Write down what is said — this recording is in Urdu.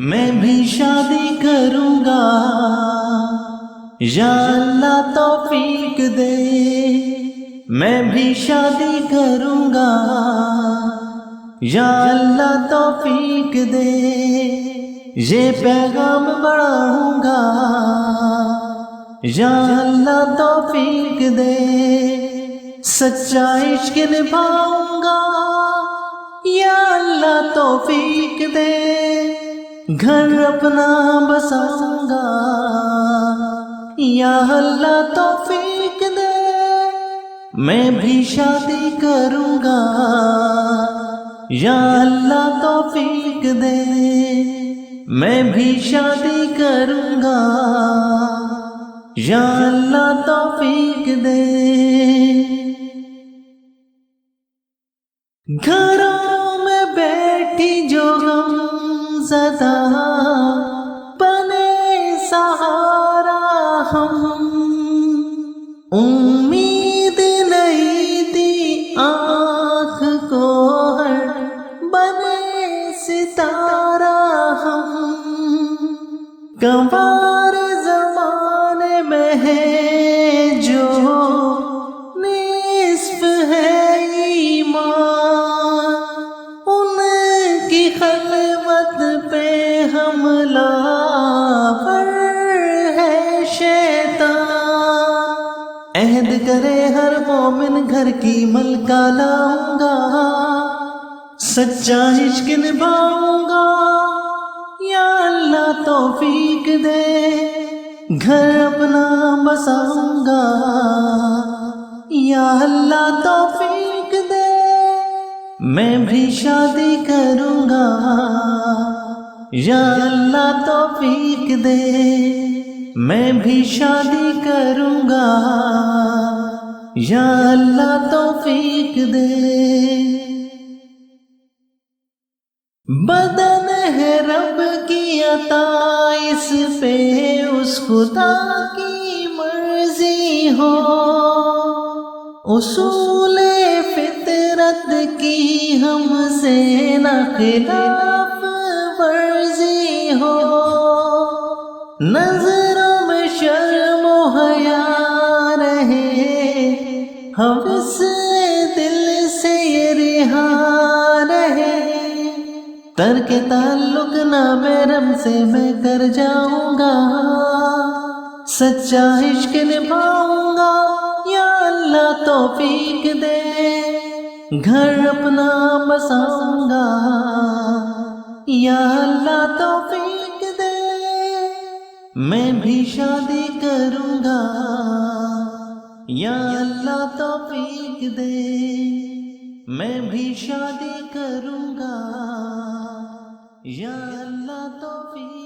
میں بھی شادی کروں گا، یا اللہ توفیق دے۔ میں بھی شادی کروں گا، یا اللہ توفیق دے۔ یہ پیغام بڑھاؤں گا، یا اللہ توفیق دے۔ سچا عشق نبھاؤں گا، یا اللہ توفیق دے۔ گھر اپنا بساؤں گا، یا اللہ توفیق دے۔ میں بھی شادی کروں گا، یا اللہ توفیق دے۔ میں بھی شادی کروں گا، یا اللہ توفیق دے۔ گھروں میں بیٹھی جو غم زدہ بنے سہارا ہم، امید نہیں دی آنکھ کو ہر بنے ستارہ ہم۔ گنوار زمانے میں ہے جو نصف ہے ایمان، ان کی خلوت پہ حملہ ور ہے شیطان۔ عہد کرے ہر مومن گھر کی ملکہ لاؤں گا، سچا عشق نبھاؤں گا، یا اللہ توفیق دے۔ گھر اپنا بساؤں گا، یا اللہ توفیق دے۔ میں بھی شادی کروں گا، یا اللہ توفیق دے۔ میں بھی شادی کروں گا، یا اللہ توفیق دے۔ بدن ہے رب کی عطا، اس پہ اس خدا کی مرضی ہو۔ اصول فطرت کی ہم سے نہ خلاف ورزی ہو۔ نظروں میں شرم و حیا رہے، حوث دل سے یہ رہا رہے۔ ترک تعلق نہ محرم سے میں کر جاؤں گا، سچا عشق نبھاؤں گا، یا اللہ توفیق دے۔ گھر اپنا بساؤں گا، یا اللہ توفیق دے۔ میں بھی شادی کروں گا، یا اللہ توفیق دے۔ میں بھی شادی کروں گا، یا اللہ توفیق